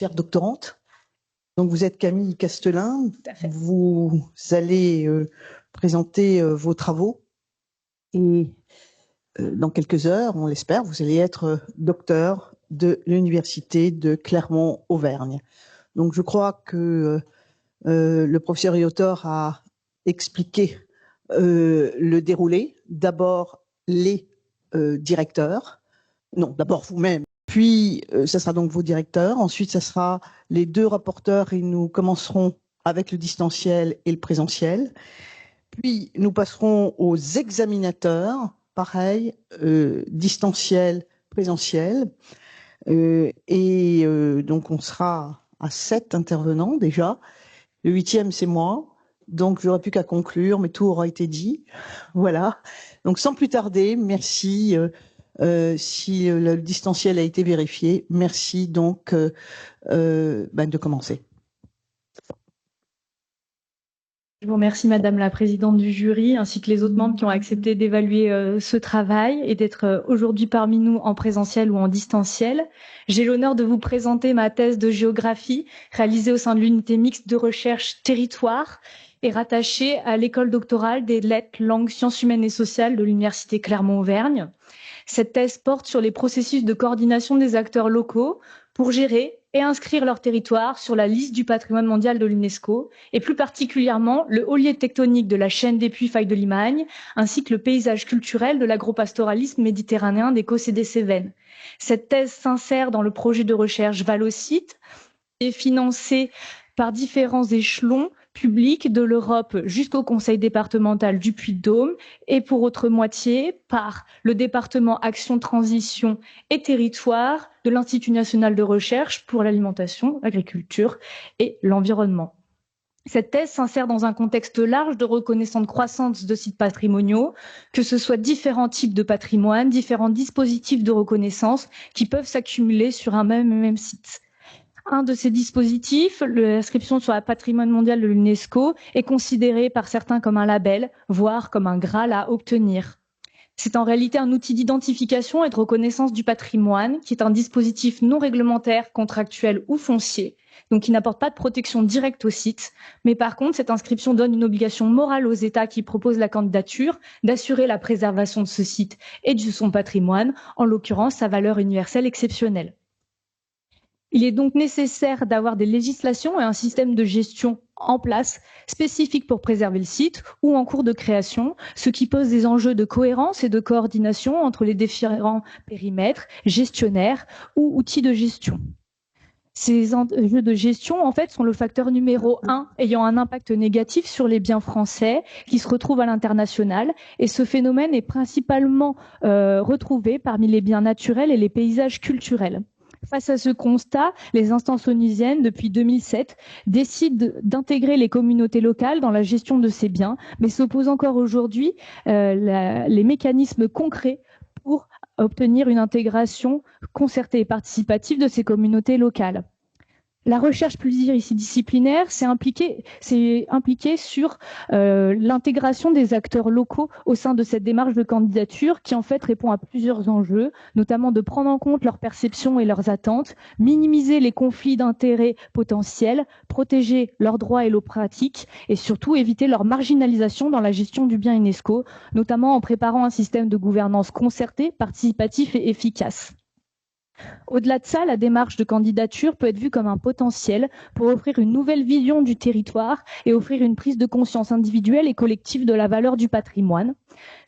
chère doctorante. Donc vous êtes Camille Castelin, vous allez présenter vos travaux et dans quelques heures, on l'espère, vous allez être docteur de l'université de Clermont-Auvergne. Donc je crois que le professeur Yotor a expliqué le déroulé. D'abord les directeurs, non, d'abord vous-même. Puis, ça sera donc vos directeurs. Ensuite, ça sera les deux rapporteurs et nous commencerons avec le distanciel et le présentiel. Puis, nous passerons aux examinateurs, pareil, distanciel, présentiel. Donc, on sera à 7 intervenants déjà. Le 8e, c'est moi. Donc, j'aurai plus qu'à conclure, mais tout aura été dit. Voilà. Donc, sans plus tarder, merci. Si le distanciel a été vérifié, merci donc de commencer. Je vous remercie Madame la Présidente du jury ainsi que les autres membres qui ont accepté d'évaluer ce travail et d'être aujourd'hui parmi nous en présentiel ou en distanciel. J'ai l'honneur de vous présenter ma thèse de géographie réalisée au sein de l'unité mixte de recherche territoire et rattachée à l'école doctorale des lettres, langues, sciences humaines et sociales de l'université Clermont-Auvergne. Cette thèse porte sur les processus de coordination des acteurs locaux pour gérer et inscrire leur territoire sur la liste du patrimoine mondial de l'UNESCO, et plus particulièrement le haut lieu tectonique de la chaîne des Puy-Failles de Limagne, ainsi que le paysage culturel de l'agropastoralisme méditerranéen des Causses et des Cévennes. Cette thèse s'insère dans le projet de recherche Valocite et financée par différents échelons publics de l'Europe jusqu'au conseil départemental du Puy-de-Dôme et pour autre moitié par le département Action, Transition et Territoire de l'Institut national de recherche pour l'alimentation, l'agriculture et l'environnement. Cette thèse s'insère dans un contexte large de reconnaissance croissante de sites patrimoniaux, que ce soit différents types de patrimoine, différents dispositifs de reconnaissance qui peuvent s'accumuler sur un même site. Un de ces dispositifs, l'inscription sur le patrimoine mondial de l'UNESCO, est considéré par certains comme un label, voire comme un Graal à obtenir. C'est en réalité un outil d'identification et de reconnaissance du patrimoine, qui est un dispositif non réglementaire, contractuel ou foncier, donc qui n'apporte pas de protection directe au site. Mais par contre, cette inscription donne une obligation morale aux États qui proposent la candidature d'assurer la préservation de ce site et de son patrimoine, en l'occurrence sa valeur universelle exceptionnelle. Il est donc nécessaire d'avoir des législations et un système de gestion en place spécifique pour préserver le site ou en cours de création, ce qui pose des enjeux de cohérence et de coordination entre les différents périmètres, gestionnaires ou outils de gestion. Ces enjeux de gestion, en fait, sont le facteur numéro 1 ayant un impact négatif sur les biens français qui se retrouvent à l'international. Et ce phénomène est principalement retrouvé parmi les biens naturels et les paysages culturels. Face à ce constat, les instances onusiennes, depuis 2007, décident d'intégrer les communautés locales dans la gestion de ces biens, mais s'opposent encore aujourd'hui les mécanismes concrets pour obtenir une intégration concertée et participative de ces communautés locales. La recherche pluridisciplinaire s'est impliquée sur l'intégration des acteurs locaux au sein de cette démarche de candidature qui en fait répond à plusieurs enjeux, notamment de prendre en compte leurs perceptions et leurs attentes, minimiser les conflits d'intérêts potentiels, protéger leurs droits et leurs pratiques et surtout éviter leur marginalisation dans la gestion du bien UNESCO, notamment en préparant un système de gouvernance concerté, participatif et efficace. Au-delà de ça, la démarche de candidature peut être vue comme un potentiel pour offrir une nouvelle vision du territoire et offrir une prise de conscience individuelle et collective de la valeur du patrimoine.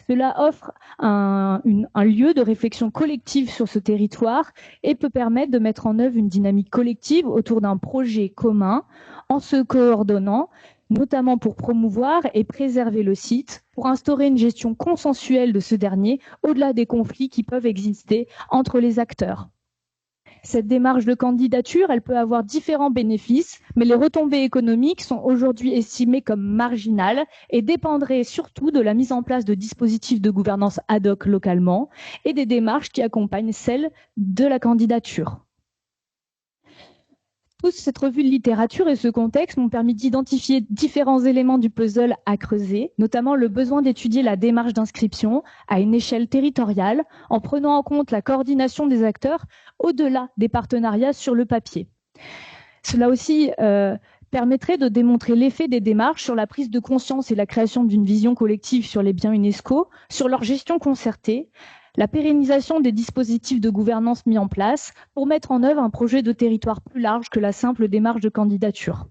Cela offre un lieu de réflexion collective sur ce territoire et peut permettre de mettre en œuvre une dynamique collective autour d'un projet commun en se coordonnant, notamment pour promouvoir et préserver le site, pour instaurer une gestion consensuelle de ce dernier au-delà des conflits qui peuvent exister entre les acteurs. Cette démarche de candidature, elle peut avoir différents bénéfices, mais les retombées économiques sont aujourd'hui estimées comme marginales et dépendraient surtout de la mise en place de dispositifs de gouvernance ad hoc localement et des démarches qui accompagnent celles de la candidature. Cette revue de littérature et ce contexte m'ont permis d'identifier différents éléments du puzzle à creuser, notamment le besoin d'étudier la démarche d'inscription à une échelle territoriale en prenant en compte la coordination des acteurs au-delà des partenariats sur le papier. Cela aussi permettrait de démontrer l'effet des démarches sur la prise de conscience et la création d'une vision collective sur les biens UNESCO, sur leur gestion concertée, la pérennisation des dispositifs de gouvernance mis en place pour mettre en œuvre un projet de territoire plus large que la simple démarche de candidature.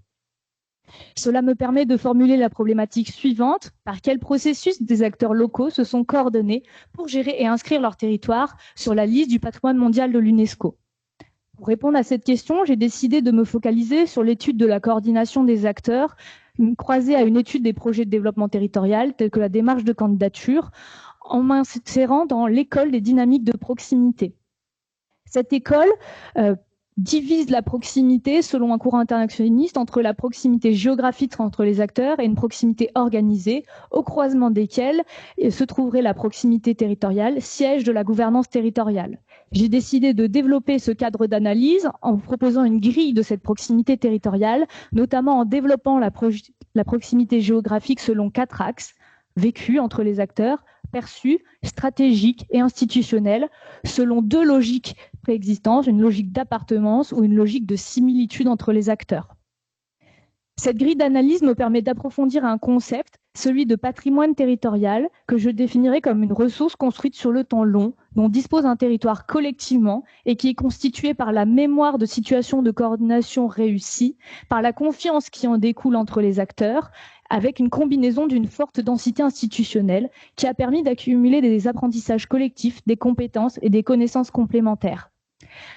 Cela me permet de formuler la problématique suivante: par quel processus des acteurs locaux se sont coordonnés pour gérer et inscrire leur territoire sur la liste du patrimoine mondial de l'UNESCO? Pour répondre à cette question, j'ai décidé de me focaliser sur l'étude de la coordination des acteurs, croisée à une étude des projets de développement territorial, tels que la démarche de candidature, en m'insérant dans l'école des dynamiques de proximité. Cette école divise la proximité selon un courant interactionniste entre la proximité géographique entre les acteurs et une proximité organisée, au croisement desquelles se trouverait la proximité territoriale, siège de la gouvernance territoriale. J'ai décidé de développer ce cadre d'analyse en vous proposant une grille de cette proximité territoriale, notamment en développant la proximité géographique selon 4 axes: vécu entre les acteurs, perçu, stratégique et institutionnel, selon 2 logiques préexistantes, une logique d'appartenance ou une logique de similitude entre les acteurs. Cette grille d'analyse me permet d'approfondir un concept, celui de patrimoine territorial, que je définirais comme une ressource construite sur le temps long, dont dispose un territoire collectivement et qui est constitué par la mémoire de situations de coordination réussies, par la confiance qui en découle entre les acteurs, avec une combinaison d'une forte densité institutionnelle qui a permis d'accumuler des apprentissages collectifs, des compétences et des connaissances complémentaires.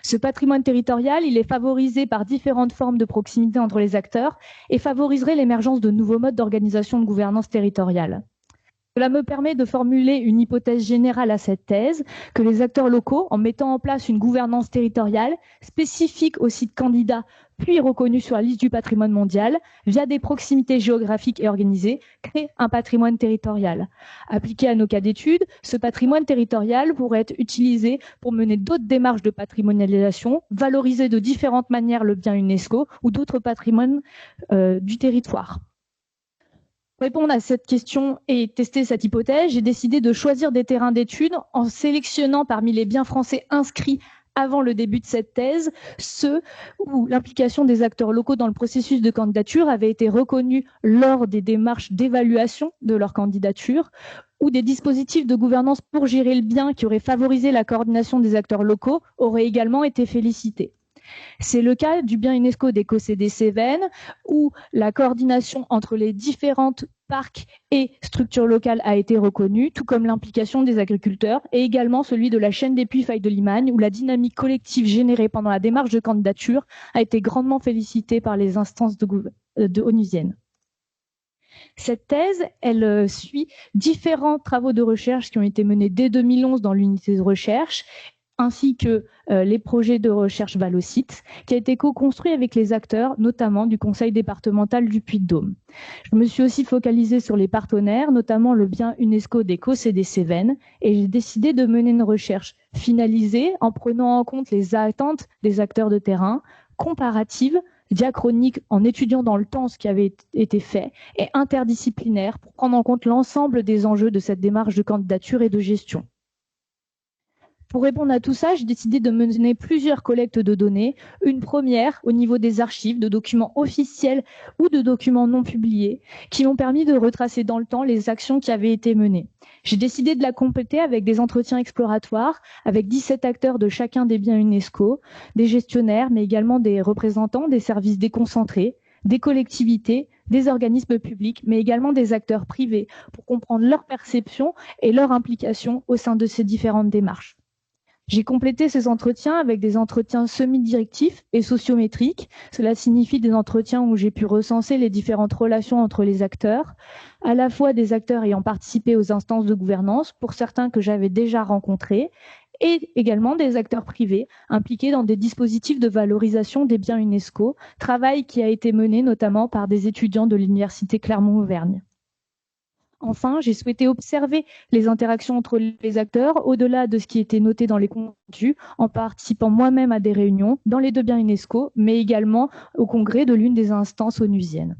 Ce patrimoine territorial, il est favorisé par différentes formes de proximité entre les acteurs et favoriserait l'émergence de nouveaux modes d'organisation de gouvernance territoriale. Cela me permet de formuler une hypothèse générale à cette thèse, que les acteurs locaux, en mettant en place une gouvernance territoriale spécifique aux sites candidats puis reconnus sur la liste du patrimoine mondial, via des proximités géographiques et organisées, créent un patrimoine territorial. Appliqué à nos cas d'étude, ce patrimoine territorial pourrait être utilisé pour mener d'autres démarches de patrimonialisation, valoriser de différentes manières le bien UNESCO ou d'autres patrimoines du territoire. Pour répondre à cette question et tester cette hypothèse, j'ai décidé de choisir des terrains d'études en sélectionnant parmi les biens français inscrits avant le début de cette thèse, ceux où l'implication des acteurs locaux dans le processus de candidature avait été reconnue lors des démarches d'évaluation de leur candidature, ou des dispositifs de gouvernance pour gérer le bien qui auraient favorisé la coordination des acteurs locaux auraient également été félicités. C'est le cas du bien UNESCO des Cossés des Cévennes, où la coordination entre les différentes parcs et structures locales a été reconnue, tout comme l'implication des agriculteurs, et également celui de la chaîne des Puy-Failles de Limagne, où la dynamique collective générée pendant la démarche de candidature a été grandement félicitée par les instances onusiennes. Cette thèse, elle suit différents travaux de recherche qui ont été menés dès 2011 dans l'unité de recherche, ainsi que les projets de recherche Valocite, qui a été co-construit avec les acteurs, notamment du Conseil départemental du Puy-de-Dôme. Je me suis aussi focalisée sur les partenaires, notamment le bien UNESCO des Cossés des Cévennes, et j'ai décidé de mener une recherche finalisée en prenant en compte les attentes des acteurs de terrain, comparative, diachronique en étudiant dans le temps ce qui avait été fait, et interdisciplinaire pour prendre en compte l'ensemble des enjeux de cette démarche de candidature et de gestion. Pour répondre à tout ça, j'ai décidé de mener plusieurs collectes de données. Une première au niveau des archives, de documents officiels ou de documents non publiés, qui m'ont permis de retracer dans le temps les actions qui avaient été menées. J'ai décidé de la compléter avec des entretiens exploratoires, avec 17 acteurs de chacun des biens UNESCO, des gestionnaires, mais également des représentants des services déconcentrés, des collectivités, des organismes publics, mais également des acteurs privés, pour comprendre leur perception et leur implication au sein de ces différentes démarches. J'ai complété ces entretiens avec des entretiens semi-directifs et sociométriques. Cela signifie des entretiens où j'ai pu recenser les différentes relations entre les acteurs, à la fois des acteurs ayant participé aux instances de gouvernance, pour certains que j'avais déjà rencontrés, et également des acteurs privés impliqués dans des dispositifs de valorisation des biens UNESCO, travail qui a été mené notamment par des étudiants de l'Université Clermont-Auvergne. Enfin, j'ai souhaité observer les interactions entre les acteurs au-delà de ce qui était noté dans les comptes rendus, en participant moi-même à des réunions dans les 2 biens UNESCO, mais également au congrès de l'une des instances onusiennes.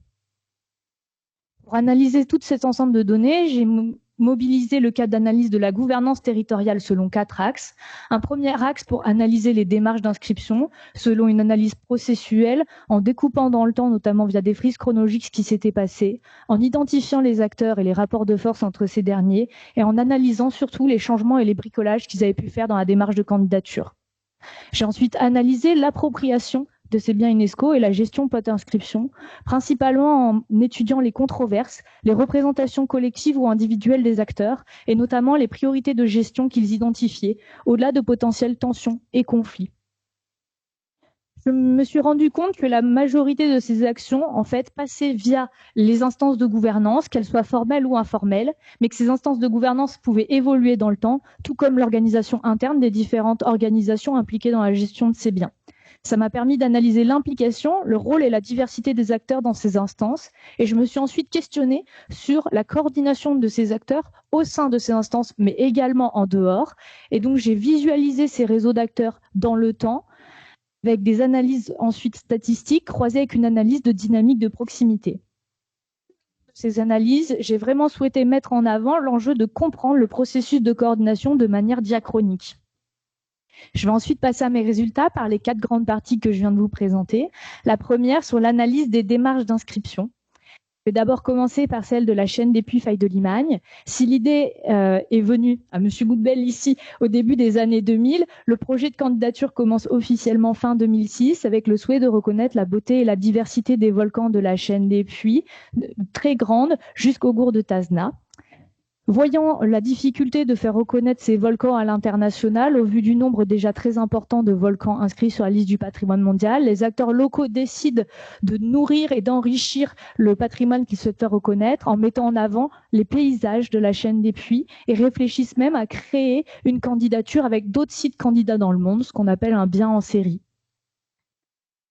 Pour analyser tout cet ensemble de données, j'ai mobilisé le cadre d'analyse de la gouvernance territoriale selon 4 axes. Un premier axe pour analyser les démarches d'inscription selon une analyse processuelle, en découpant dans le temps, notamment via des frises chronologiques, ce qui s'était passé, en identifiant les acteurs et les rapports de force entre ces derniers, et en analysant surtout les changements et les bricolages qu'ils avaient pu faire dans la démarche de candidature. J'ai ensuite analysé l'appropriation de ces biens UNESCO et la gestion post-inscription, principalement en étudiant les controverses, les représentations collectives ou individuelles des acteurs, et notamment les priorités de gestion qu'ils identifiaient, au-delà de potentielles tensions et conflits. Je me suis rendu compte que la majorité de ces actions, en fait, passaient via les instances de gouvernance, qu'elles soient formelles ou informelles, mais que ces instances de gouvernance pouvaient évoluer dans le temps, tout comme l'organisation interne des différentes organisations impliquées dans la gestion de ces biens. Ça m'a permis d'analyser l'implication, le rôle et la diversité des acteurs dans ces instances, et je me suis ensuite questionnée sur la coordination de ces acteurs au sein de ces instances, mais également en dehors. Et donc j'ai visualisé ces réseaux d'acteurs dans le temps, avec des analyses ensuite statistiques croisées avec une analyse de dynamique de proximité. Ces analyses, j'ai vraiment souhaité mettre en avant l'enjeu de comprendre le processus de coordination de manière diachronique. Je vais ensuite passer à mes résultats par les 4 grandes parties que je viens de vous présenter. La première sur l'analyse des démarches d'inscription. Je vais d'abord commencer par celle de la chaîne des puits Faille de Limagne. Si l'idée est venue à M. Boutbel ici au début des années 2000, le projet de candidature commence officiellement fin 2006 avec le souhait de reconnaître la beauté et la diversité des volcans de la chaîne des puits, très grande jusqu'au gour de Tazna. Voyant la difficulté de faire reconnaître ces volcans à l'international, au vu du nombre déjà très important de volcans inscrits sur la liste du patrimoine mondial, les acteurs locaux décident de nourrir et d'enrichir le patrimoine qu'ils souhaitent faire reconnaître en mettant en avant les paysages de la chaîne des puits et réfléchissent même à créer une candidature avec d'autres sites candidats dans le monde, ce qu'on appelle un bien en série.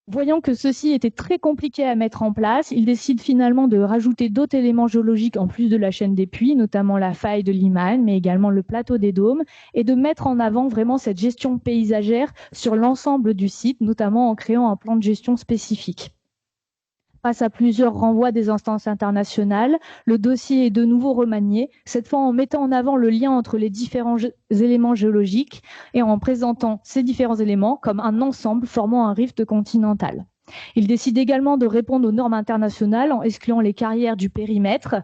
Voyant que ceci était très compliqué à mettre en place, ils décident finalement de rajouter d'autres éléments géologiques en plus de la chaîne des puits, notamment la faille de Limagne, mais également le plateau des Dômes, et de mettre en avant vraiment cette gestion paysagère sur l'ensemble du site, notamment en créant un plan de gestion spécifique. Face à plusieurs renvois des instances internationales, le dossier est de nouveau remanié, cette fois en mettant en avant le lien entre les différents éléments géologiques et en présentant ces différents éléments comme un ensemble formant un rift continental. Il décide également de répondre aux normes internationales en excluant les carrières du périmètre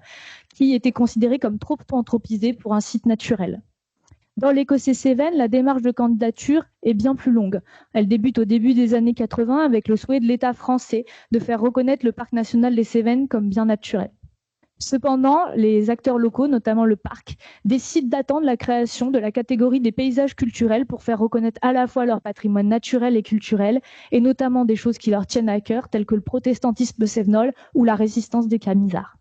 qui étaient considérées comme trop anthropisées pour un site naturel. Dans l'éco-Cévennes, la démarche de candidature est bien plus longue. Elle débute au début des années 80 avec le souhait de l'État français de faire reconnaître le parc national des Cévennes comme bien naturel. Cependant, les acteurs locaux, notamment le parc, décident d'attendre la création de la catégorie des paysages culturels pour faire reconnaître à la fois leur patrimoine naturel et culturel, et notamment des choses qui leur tiennent à cœur, telles que le protestantisme cévenol ou la résistance des Camisards.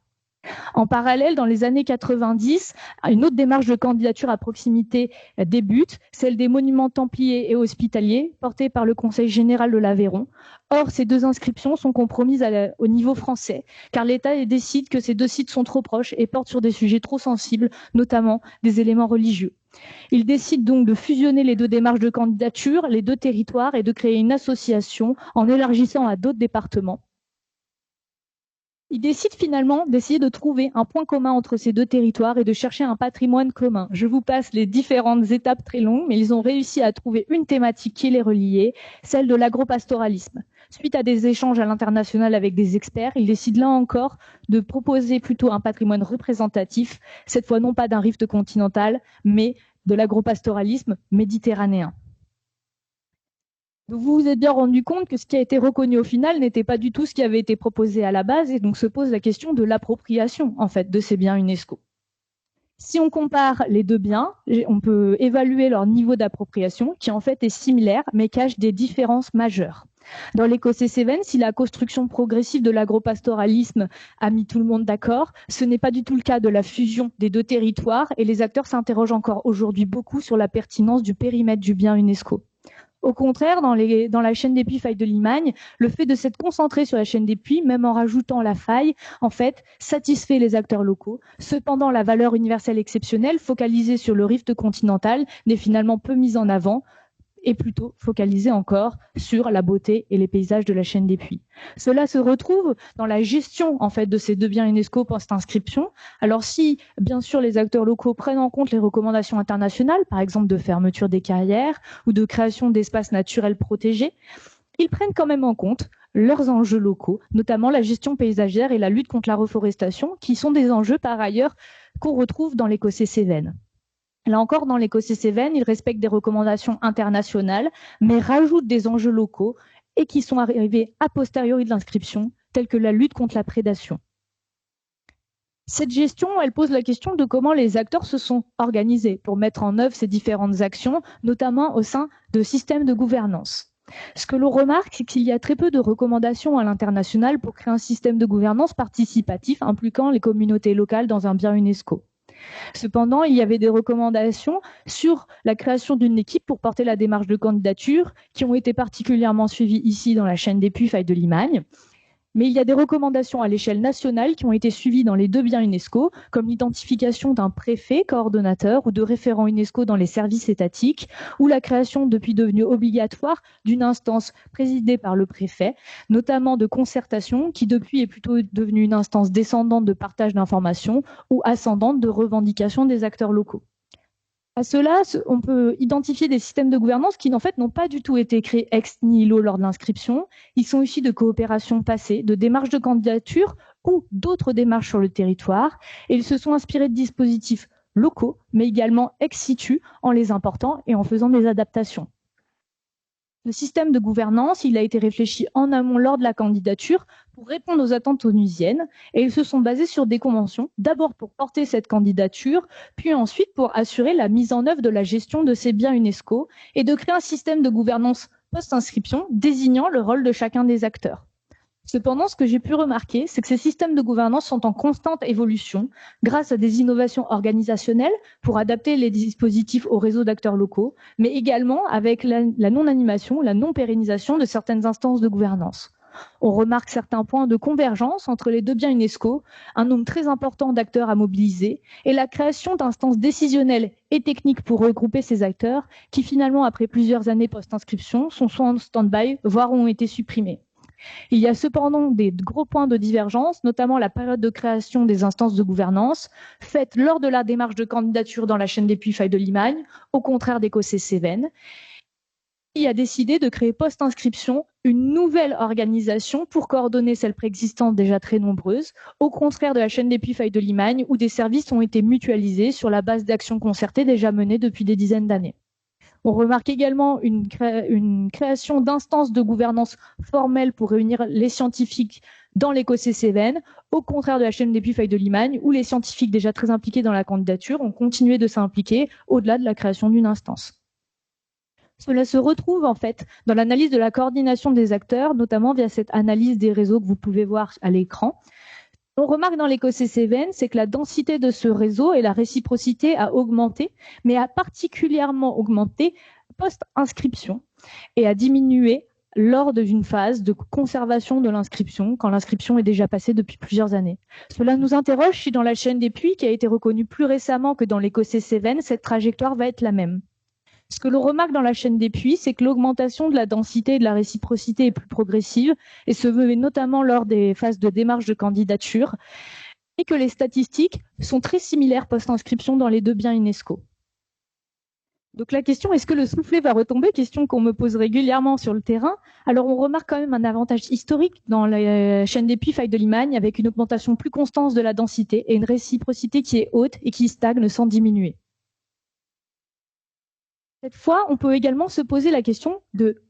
En parallèle, dans les années 90, une autre démarche de candidature à proximité débute, celle des monuments templiers et hospitaliers, portée par le Conseil général de l'Aveyron. Or, ces 2 inscriptions sont compromises au niveau français, car l'État décide que ces 2 sites sont trop proches et portent sur des sujets trop sensibles, notamment des éléments religieux. Il décide donc de fusionner les 2 démarches de candidature, les 2 territoires, et de créer une association en élargissant à d'autres départements. Il décide finalement d'essayer de trouver un point commun entre ces 2 territoires et de chercher un patrimoine commun. Je vous passe les différentes étapes très longues, mais ils ont réussi à trouver une thématique qui les reliait, celle de l'agropastoralisme. Suite à des échanges à l'international avec des experts, ils décident là encore de proposer plutôt un patrimoine représentatif, cette fois non pas d'un rift continental, mais de l'agropastoralisme méditerranéen. Donc vous vous êtes bien rendu compte que ce qui a été reconnu au final n'était pas du tout ce qui avait été proposé à la base, et donc se pose la question de l'appropriation en fait de ces biens UNESCO. Si on compare les 2 biens, on peut évaluer leur niveau d'appropriation qui en fait est similaire mais cache des différences majeures. Dans l'éco-Cévennes, si la construction progressive de l'agropastoralisme a mis tout le monde d'accord, ce n'est pas du tout le cas de la fusion des 2 territoires, et les acteurs s'interrogent encore aujourd'hui beaucoup sur la pertinence du périmètre du bien UNESCO. Au contraire, dans la chaîne des puits Faille de Limagne, le fait de s'être concentré sur la chaîne des puits, même en rajoutant la faille, en fait, satisfait les acteurs locaux. Cependant, la valeur universelle exceptionnelle, focalisée sur le rift continental, n'est finalement peu mise en avant, est plutôt focalisé encore sur la beauté et les paysages de la chaîne des Puys. Cela se retrouve dans la gestion en fait de ces 2 biens UNESCO post-inscription. Alors si, bien sûr, les acteurs locaux prennent en compte les recommandations internationales, par exemple de fermeture des carrières ou de création d'espaces naturels protégés, ils prennent quand même en compte leurs enjeux locaux, notamment la gestion paysagère et la lutte contre la reforestation, qui sont des enjeux par ailleurs qu'on retrouve dans l'éco-Cévennes. Là encore, dans l'éco-Cévennes, ils respectent des recommandations internationales, mais rajoutent des enjeux locaux et qui sont arrivés a posteriori de l'inscription, tels que la lutte contre la prédation. Cette gestion, elle pose la question de comment les acteurs se sont organisés pour mettre en œuvre ces différentes actions, notamment au sein de systèmes de gouvernance. Ce que l'on remarque, c'est qu'il y a très peu de recommandations à l'international pour créer un système de gouvernance participatif impliquant les communautés locales dans un bien UNESCO. Cependant, il y avait des recommandations sur la création d'une équipe pour porter la démarche de candidature qui ont été particulièrement suivies ici dans la chaîne des Puys, faille de Limagne. Mais il y a des recommandations à l'échelle nationale qui ont été suivies dans les 2 biens UNESCO, comme l'identification d'un préfet coordonnateur ou de référent UNESCO dans les services étatiques, ou la création, depuis devenue obligatoire, d'une instance présidée par le préfet, notamment de concertation, qui depuis est plutôt devenue une instance descendante de partage d'informations ou ascendante de revendication des acteurs locaux. À cela, on peut identifier des systèmes de gouvernance qui, en fait, n'ont pas du tout été créés ex nihilo lors de l'inscription. Ils sont issus de coopérations passées, de démarches de candidature ou d'autres démarches sur le territoire. Et ils se sont inspirés de dispositifs locaux, mais également ex situ, en les important et en faisant des adaptations. Le système de gouvernance, il a été réfléchi en amont lors de la candidature pour répondre aux attentes onusiennes et ils se sont basés sur des conventions, d'abord pour porter cette candidature, puis ensuite pour assurer la mise en œuvre de la gestion de ces biens UNESCO et de créer un système de gouvernance post-inscription désignant le rôle de chacun des acteurs. Cependant, ce que j'ai pu remarquer, c'est que ces systèmes de gouvernance sont en constante évolution grâce à des innovations organisationnelles pour adapter les dispositifs au réseau d'acteurs locaux, mais également avec la non-animation, la non-pérennisation de certaines instances de gouvernance. On remarque certains points de convergence entre les 2 biens UNESCO, un nombre très important d'acteurs à mobiliser et la création d'instances décisionnelles et techniques pour regrouper ces acteurs qui finalement, après plusieurs années post-inscription, sont soit en stand-by, voire ont été supprimés. Il y a cependant des gros points de divergence, notamment la période de création des instances de gouvernance, faite lors de la démarche de candidature dans la chaîne des Puys, faille de Limagne, au contraire d'Écossais-Cévennes. Il a décidé de créer post-inscription une nouvelle organisation pour coordonner celles préexistantes déjà très nombreuses, au contraire de la chaîne des Puys, faille de Limagne, où des services ont été mutualisés sur la base d'actions concertées déjà menées depuis des dizaines d'années. On remarque également une création d'instances de gouvernance formelles pour réunir les scientifiques dans l'Écossais-Cévennes, au contraire de la chaîne des Puys, faille de Limagne, où les scientifiques déjà très impliqués dans la candidature ont continué de s'impliquer au-delà de la création d'une instance. Cela se retrouve en fait dans l'analyse de la coordination des acteurs, notamment via cette analyse des réseaux que vous pouvez voir à l'écran. On remarque dans l'Écossais-Cévennes, c'est que la densité de ce réseau et la réciprocité a augmenté, mais a particulièrement augmenté post-inscription et a diminué lors d'une phase de conservation de l'inscription, quand l'inscription est déjà passée depuis plusieurs années. Cela nous interroge si dans la chaîne des Puys, qui a été reconnue plus récemment que dans l'Écossais-Cévennes, cette trajectoire va être la même. Ce que l'on remarque dans la chaîne des Puys, c'est que l'augmentation de la densité et de la réciprocité est plus progressive et se veut notamment lors des phases de démarche de candidature et que les statistiques sont très similaires post-inscription dans les 2 biens UNESCO. Donc la question, est-ce que le soufflet va retomber? Question qu'on me pose régulièrement sur le terrain. Alors on remarque quand même un avantage historique dans la chaîne des Puys, faille de Limagne, avec une augmentation plus constante de la densité et une réciprocité qui est haute et qui stagne sans diminuer. Cette fois, on peut également se poser la question de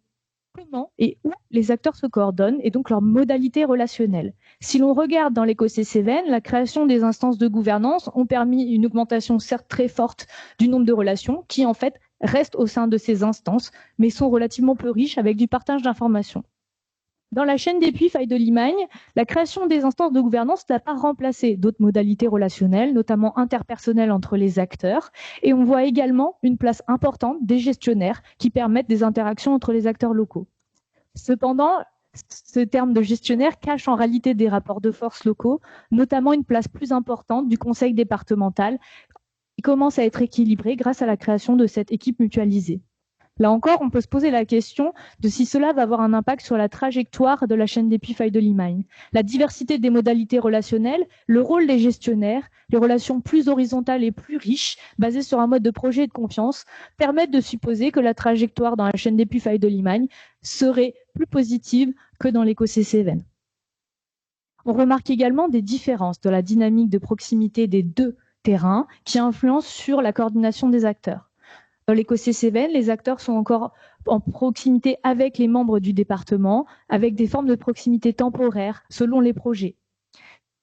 comment et où les acteurs se coordonnent et donc leurs modalités relationnelles. Si l'on regarde dans l'Écossais-Cévennes, la création des instances de gouvernance ont permis une augmentation certes très forte du nombre de relations qui en fait restent au sein de ces instances mais sont relativement peu riches avec du partage d'informations. Dans la chaîne des Puys, faille de Limagne, la création des instances de gouvernance n'a pas remplacé d'autres modalités relationnelles, notamment interpersonnelles entre les acteurs. Et on voit également une place importante des gestionnaires qui permettent des interactions entre les acteurs locaux. Cependant, ce terme de gestionnaire cache en réalité des rapports de force locaux, notamment une place plus importante du conseil départemental qui commence à être équilibré grâce à la création de cette équipe mutualisée. Là encore, on peut se poser la question de si cela va avoir un impact sur la trajectoire de la chaîne des Puy-Faye de Limagne. La diversité des modalités relationnelles, le rôle des gestionnaires, les relations plus horizontales et plus riches, basées sur un mode de projet et de confiance, permettent de supposer que la trajectoire dans la chaîne des Puy-Faye de Limagne serait plus positive que dans l'éco-Cévennes. On remarque également des différences de la dynamique de proximité des deux terrains qui influencent sur la coordination des acteurs. Dans l'éco-Cévennes, les acteurs sont encore en proximité avec les membres du département, avec des formes de proximité temporaire selon les projets.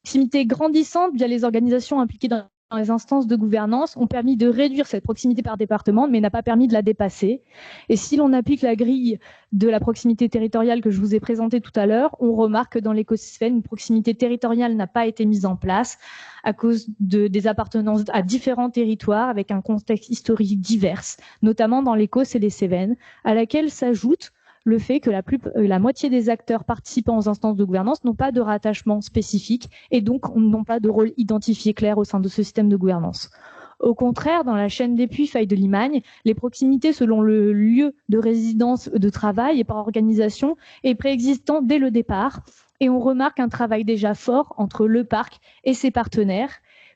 Proximité grandissante via les organisations impliquées dans les instances de gouvernance ont permis de réduire cette proximité par département, mais n'a pas permis de la dépasser. Et si l'on applique la grille de la proximité territoriale que je vous ai présentée tout à l'heure, on remarque que dans l'éco-Cévennes, une proximité territoriale n'a pas été mise en place à cause des appartenances à différents territoires avec un contexte historique divers, notamment dans l'Écosse et les Cévennes, à laquelle s'ajoute le fait que la moitié des acteurs participant aux instances de gouvernance n'ont pas de rattachement spécifique et donc n'ont pas de rôle identifié clair au sein de ce système de gouvernance. Au contraire, dans la chaîne des Puy-Faye de Limagne, les proximités selon le lieu de résidence, de travail et par organisation est préexistant dès le départ et on remarque un travail déjà fort entre le parc et ses partenaires,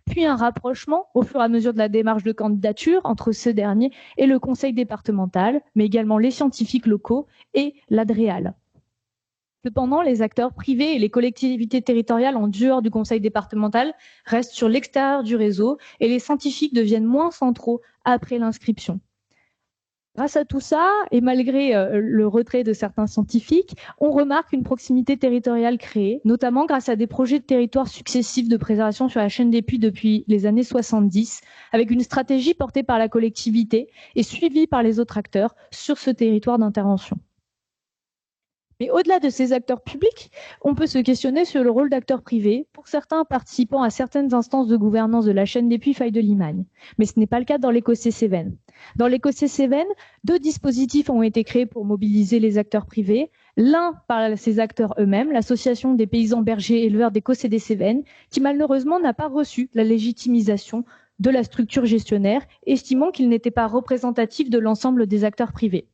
puis un rapprochement au fur et à mesure de la démarche de candidature entre ce dernier et le conseil départemental, mais également les scientifiques locaux et l'ADREAL. Cependant, les acteurs privés et les collectivités territoriales en dehors du conseil départemental restent sur l'extérieur du réseau et les scientifiques deviennent moins centraux après l'inscription. Grâce à tout ça, et malgré le retrait de certains scientifiques, on remarque une proximité territoriale créée, notamment grâce à des projets de territoire successifs de préservation sur la chaîne des Puys depuis les années 70, avec une stratégie portée par la collectivité et suivie par les autres acteurs sur ce territoire d'intervention. Mais au-delà de ces acteurs publics, on peut se questionner sur le rôle d'acteurs privés, pour certains participant à certaines instances de gouvernance de la chaîne des Puy-Faye de Limagne. Mais ce n'est pas le cas dans l'éco-Cévennes. Dans l'éco-Cévennes, 2 dispositifs ont été créés pour mobiliser les acteurs privés. L'un par ces acteurs eux-mêmes, l'association des paysans bergers éleveurs d'Écosse et des Cévennes, qui malheureusement n'a pas reçu la légitimisation de la structure gestionnaire, estimant qu'il n'était pas représentatif de l'ensemble des acteurs privés.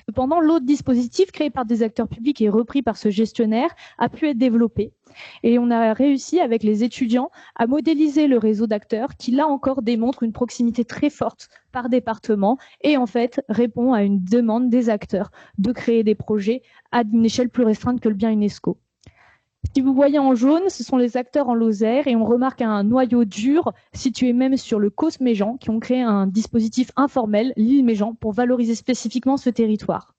Cependant, l'autre dispositif créé par des acteurs publics et repris par ce gestionnaire a pu être développé. Et on a réussi avec les étudiants à modéliser le réseau d'acteurs qui, là encore, démontre une proximité très forte par département et en fait répond à une demande des acteurs de créer des projets à une échelle plus restreinte que le bien UNESCO. Si vous voyez en jaune, ce sont les acteurs en Lozère et on remarque un noyau dur situé même sur le COS Méjean qui ont créé un dispositif informel, l'île Méjean, pour valoriser spécifiquement ce territoire.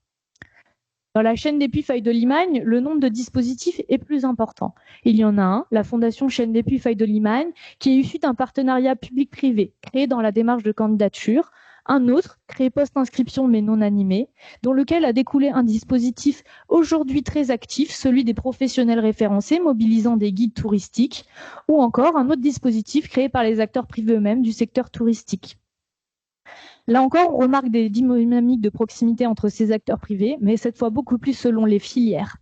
Dans la chaîne des Puy-Faye de Limagne, le nombre de dispositifs est plus important. Il y en a un, la Fondation Chaîne des Puy-Faye de Limagne, qui est issue d'un partenariat public-privé créé dans la démarche de candidature. Un autre, créé post-inscription mais non animé, dont lequel a découlé un dispositif aujourd'hui très actif, celui des professionnels référencés mobilisant des guides touristiques, ou encore un autre dispositif créé par les acteurs privés eux-mêmes du secteur touristique. Là encore, on remarque des dynamiques de proximité entre ces acteurs privés, mais cette fois beaucoup plus selon les filières.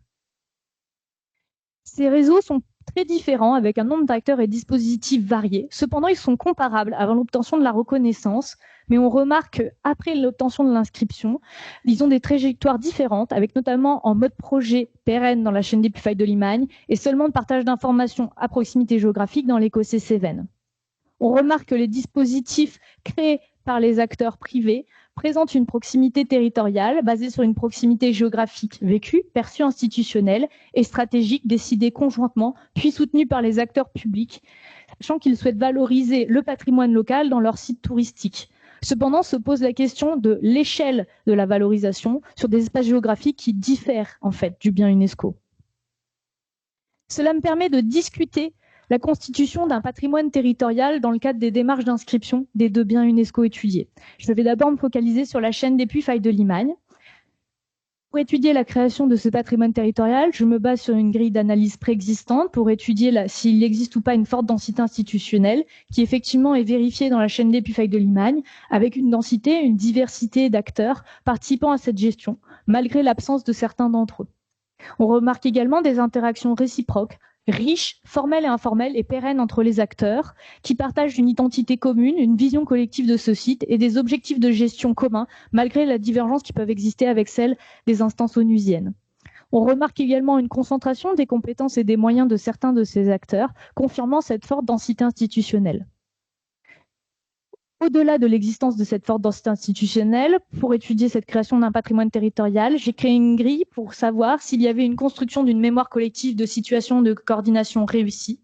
Ces réseaux sont très différents avec un nombre d'acteurs et dispositifs variés. Cependant, ils sont comparables avant l'obtention de la reconnaissance, mais on remarque qu'après l'obtention de l'inscription, ils ont des trajectoires différentes, avec notamment en mode projet pérenne dans la chaîne des Puy-Faye de Limagne et seulement de partage d'informations à proximité géographique dans l'éco-Cévennes. On remarque que les dispositifs créés par les acteurs privés présentent une proximité territoriale basée sur une proximité géographique vécue, perçue institutionnelle et stratégique décidée conjointement, puis soutenue par les acteurs publics, sachant qu'ils souhaitent valoriser le patrimoine local dans leur site touristique. Cependant, se pose la question de l'échelle de la valorisation sur des espaces géographiques qui diffèrent en fait du bien UNESCO. Cela me permet de discuter la constitution d'un patrimoine territorial dans le cadre des démarches d'inscription des 2 biens UNESCO étudiés. Je vais d'abord me focaliser sur la chaîne des Puy-Faye de Limagne. Pour étudier la création de ce patrimoine territorial, je me base sur une grille d'analyse préexistante pour étudier s'il existe ou pas une forte densité institutionnelle qui effectivement est vérifiée dans la chaîne des Puy-Faye de Limagne avec une densité, une diversité d'acteurs participant à cette gestion, malgré l'absence de certains d'entre eux. On remarque également des interactions réciproques riche, formelle et informelle et pérenne entre les acteurs, qui partagent une identité commune, une vision collective de ce site et des objectifs de gestion communs, malgré la divergence qui peuvent exister avec celle des instances onusiennes. On remarque également une concentration des compétences et des moyens de certains de ces acteurs, confirmant cette forte densité institutionnelle. Au-delà de l'existence de cette forte densité institutionnelle, pour étudier cette création d'un patrimoine territorial, j'ai créé une grille pour savoir s'il y avait une construction d'une mémoire collective de situation de coordination réussie,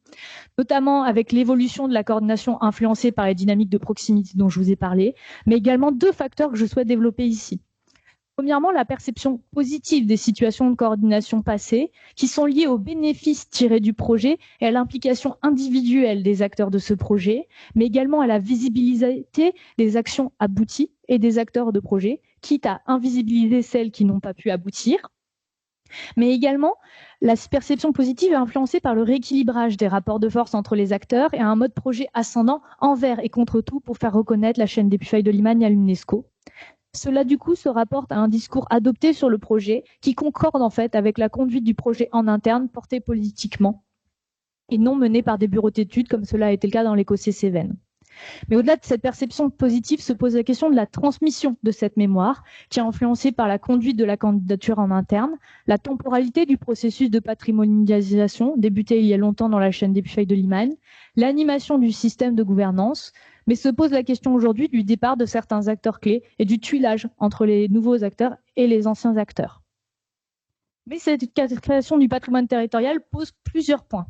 notamment avec l'évolution de la coordination influencée par les dynamiques de proximité dont je vous ai parlé, mais également deux facteurs que je souhaite développer ici. Premièrement, la perception positive des situations de coordination passées, qui sont liées aux bénéfices tirés du projet et à l'implication individuelle des acteurs de ce projet, mais également à la visibilité des actions abouties et des acteurs de projet, quitte à invisibiliser celles qui n'ont pas pu aboutir. Mais également, la perception positive est influencée par le rééquilibrage des rapports de force entre les acteurs et un mode projet ascendant envers et contre tout pour faire reconnaître la chaîne des Puy-Feuilles de Limagne à l'UNESCO. Cela, du coup, se rapporte à un discours adopté sur le projet qui concorde en fait avec la conduite du projet en interne porté politiquement et non mené par des bureaux d'études comme cela a été le cas dans l'éco-Cévennes. Mais au-delà de cette perception positive se pose la question de la transmission de cette mémoire qui est influencée par la conduite de la candidature en interne, la temporalité du processus de patrimonialisation débuté il y a longtemps dans la chaîne des Puy-Feuilles de Limagne, l'animation du système de gouvernance, mais se pose la question aujourd'hui du départ de certains acteurs clés et du tuilage entre les nouveaux acteurs et les anciens acteurs. Mais cette création du patrimoine territorial pose plusieurs points.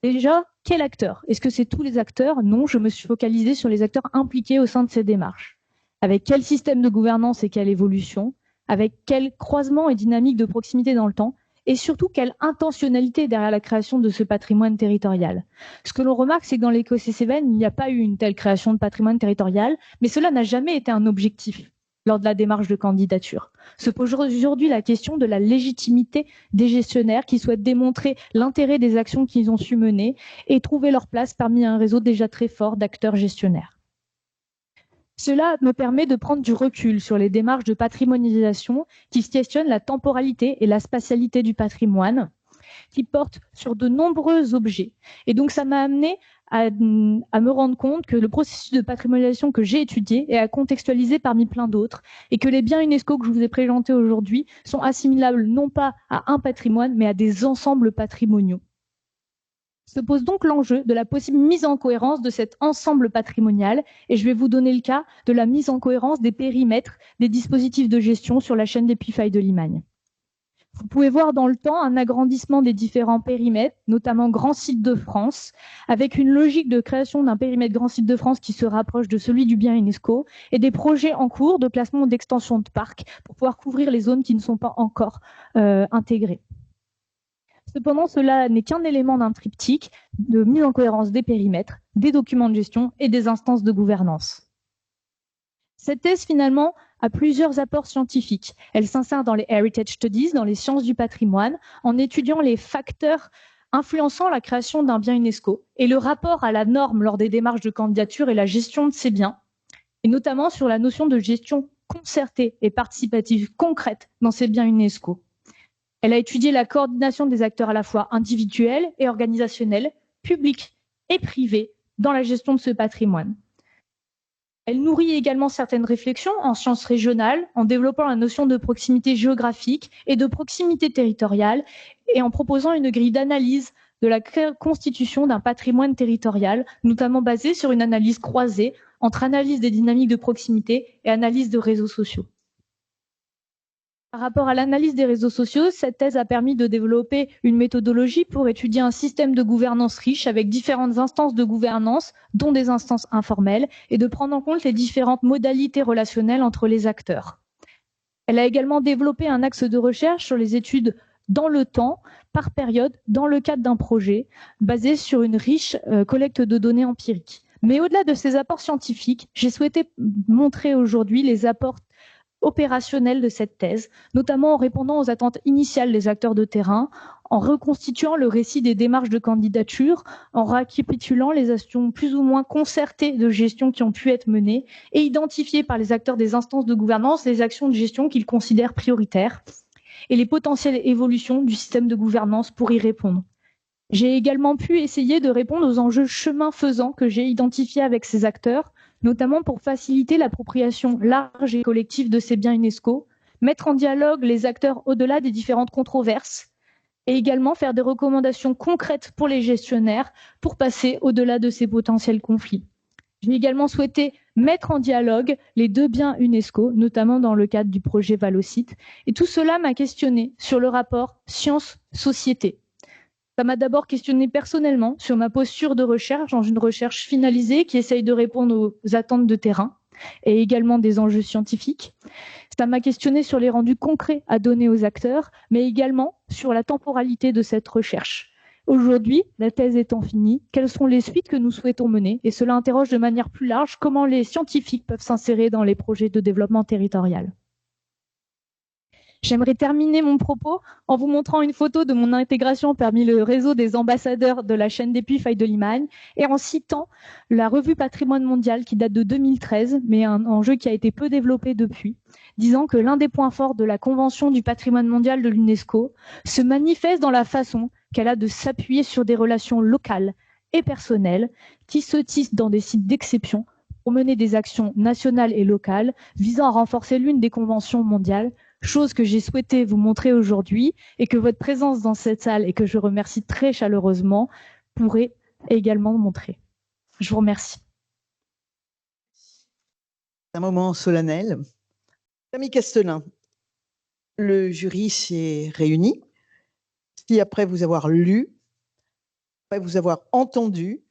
Déjà, quel acteur? Est-ce que c'est tous les acteurs? Non, je me suis focalisée sur les acteurs impliqués au sein de ces démarches. Avec quel système de gouvernance et quelle évolution? Avec quel croisement et dynamique de proximité dans le temps? Et surtout, quelle intentionnalité derrière la création de ce patrimoine territorial. Ce que l'on remarque, c'est que dans l'éco-Cévennes, il n'y a pas eu une telle création de patrimoine territorial, mais cela n'a jamais été un objectif lors de la démarche de candidature. Se pose aujourd'hui la question de la légitimité des gestionnaires qui souhaitent démontrer l'intérêt des actions qu'ils ont su mener et trouver leur place parmi un réseau déjà très fort d'acteurs gestionnaires. Cela me permet de prendre du recul sur les démarches de patrimonialisation qui questionnent la temporalité et la spatialité du patrimoine, qui portent sur de nombreux objets. Et donc, ça m'a amené à me rendre compte que le processus de patrimonialisation que j'ai étudié est à contextualiser parmi plein d'autres et que les biens UNESCO que je vous ai présentés aujourd'hui sont assimilables non pas à un patrimoine, mais à des ensembles patrimoniaux. Se pose donc l'enjeu de la possible mise en cohérence de cet ensemble patrimonial et je vais vous donner le cas de la mise en cohérence des périmètres des dispositifs de gestion sur la chaîne des Puy-Feuilles de Limagne. Vous pouvez voir dans le temps un agrandissement des différents périmètres, notamment Grand Site de France, avec une logique de création d'un périmètre Grand Site de France qui se rapproche de celui du bien UNESCO et des projets en cours de classement ou d'extension de parc pour pouvoir couvrir les zones qui ne sont pas encore intégrées. Cependant, cela n'est qu'un élément d'un triptyque de mise en cohérence des périmètres, des documents de gestion et des instances de gouvernance. Cette thèse, finalement, a plusieurs apports scientifiques. Elle s'insère dans les Heritage Studies, dans les sciences du patrimoine, en étudiant les facteurs influençant la création d'un bien UNESCO et le rapport à la norme lors des démarches de candidature et la gestion de ces biens, et notamment sur la notion de gestion concertée et participative concrète dans ces biens UNESCO. Elle a étudié la coordination des acteurs à la fois individuels et organisationnels, publics et privés, dans la gestion de ce patrimoine. Elle nourrit également certaines réflexions en sciences régionales, en développant la notion de proximité géographique et de proximité territoriale, et en proposant une grille d'analyse de la constitution d'un patrimoine territorial, notamment basée sur une analyse croisée entre analyse des dynamiques de proximité et analyse de réseaux sociaux. Par rapport à l'analyse des réseaux sociaux, cette thèse a permis de développer une méthodologie pour étudier un système de gouvernance riche avec différentes instances de gouvernance, dont des instances informelles, et de prendre en compte les différentes modalités relationnelles entre les acteurs. Elle a également développé un axe de recherche sur les études dans le temps, par période, dans le cadre d'un projet, basé sur une riche collecte de données empiriques. Mais au-delà de ces apports scientifiques, j'ai souhaité montrer aujourd'hui les apports opérationnel de cette thèse, notamment en répondant aux attentes initiales des acteurs de terrain, en reconstituant le récit des démarches de candidature, en récapitulant les actions plus ou moins concertées de gestion qui ont pu être menées et identifiées par les acteurs des instances de gouvernance les actions de gestion qu'ils considèrent prioritaires et les potentielles évolutions du système de gouvernance pour y répondre. J'ai également pu essayer de répondre aux enjeux chemin faisant que j'ai identifiés avec ces acteurs, notamment pour faciliter l'appropriation large et collective de ces biens UNESCO, mettre en dialogue les acteurs au-delà des différentes controverses et également faire des recommandations concrètes pour les gestionnaires pour passer au-delà de ces potentiels conflits. J'ai également souhaité mettre en dialogue les deux biens UNESCO, notamment dans le cadre du projet Valocite, et tout cela m'a questionné sur le rapport science-société. Ça m'a d'abord questionné personnellement sur ma posture de recherche dans une recherche finalisée qui essaye de répondre aux attentes de terrain et également des enjeux scientifiques. Ça m'a questionné sur les rendus concrets à donner aux acteurs, mais également sur la temporalité de cette recherche. Aujourd'hui, la thèse étant finie, quelles sont les suites que nous souhaitons mener? Et cela interroge de manière plus large comment les scientifiques peuvent s'insérer dans les projets de développement territorial. J'aimerais terminer mon propos en vous montrant une photo de mon intégration parmi le réseau des ambassadeurs de la chaîne des Puy Faille de Limagne et en citant la revue Patrimoine mondial qui date de 2013, mais un enjeu qui a été peu développé depuis, disant que l'un des points forts de la Convention du patrimoine mondial de l'UNESCO se manifeste dans la façon qu'elle a de s'appuyer sur des relations locales et personnelles qui se tissent dans des sites d'exception pour mener des actions nationales et locales visant à renforcer l'une des conventions mondiales, chose que j'ai souhaité vous montrer aujourd'hui et que votre présence dans cette salle, et que je remercie très chaleureusement, pourrait également montrer. Je vous remercie. C'est un moment solennel. Camille Castelin, le jury s'est réuni. Si après vous avoir lu, après vous avoir entendu,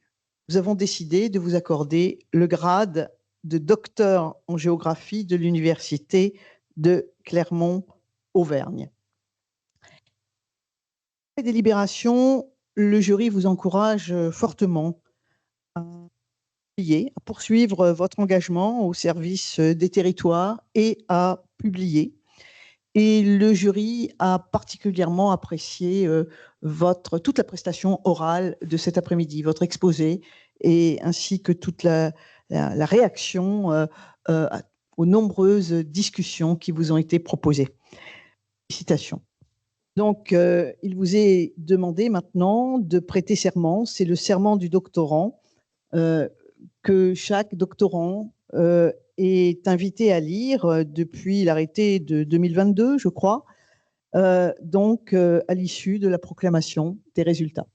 nous avons décidé de vous accorder le grade de docteur en géographie de l'université de Clermont-Auvergne. Après délibération, le jury vous encourage fortement à poursuivre votre engagement au service des territoires et à publier. Et le jury a particulièrement apprécié toute la prestation orale de cet après-midi, votre exposé, et ainsi que toute la réaction aux nombreuses discussions qui vous ont été proposées. Félicitations. Donc, il vous est demandé maintenant de prêter serment. C'est le serment du doctorant que chaque doctorant est invité à lire depuis l'arrêté de 2022, je crois, donc à l'issue de la proclamation des résultats.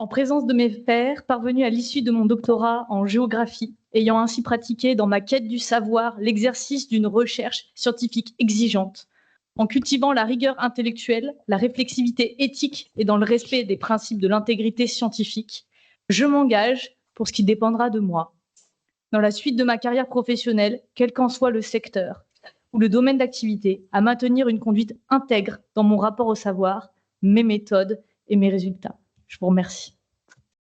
En présence de mes pairs, parvenus à l'issue de mon doctorat en géographie, ayant ainsi pratiqué dans ma quête du savoir l'exercice d'une recherche scientifique exigeante, en cultivant la rigueur intellectuelle, la réflexivité éthique et dans le respect des principes de l'intégrité scientifique, je m'engage, pour ce qui dépendra de moi, dans la suite de ma carrière professionnelle, quel qu'en soit le secteur ou le domaine d'activité, à maintenir une conduite intègre dans mon rapport au savoir, mes méthodes et mes résultats. Je vous remercie.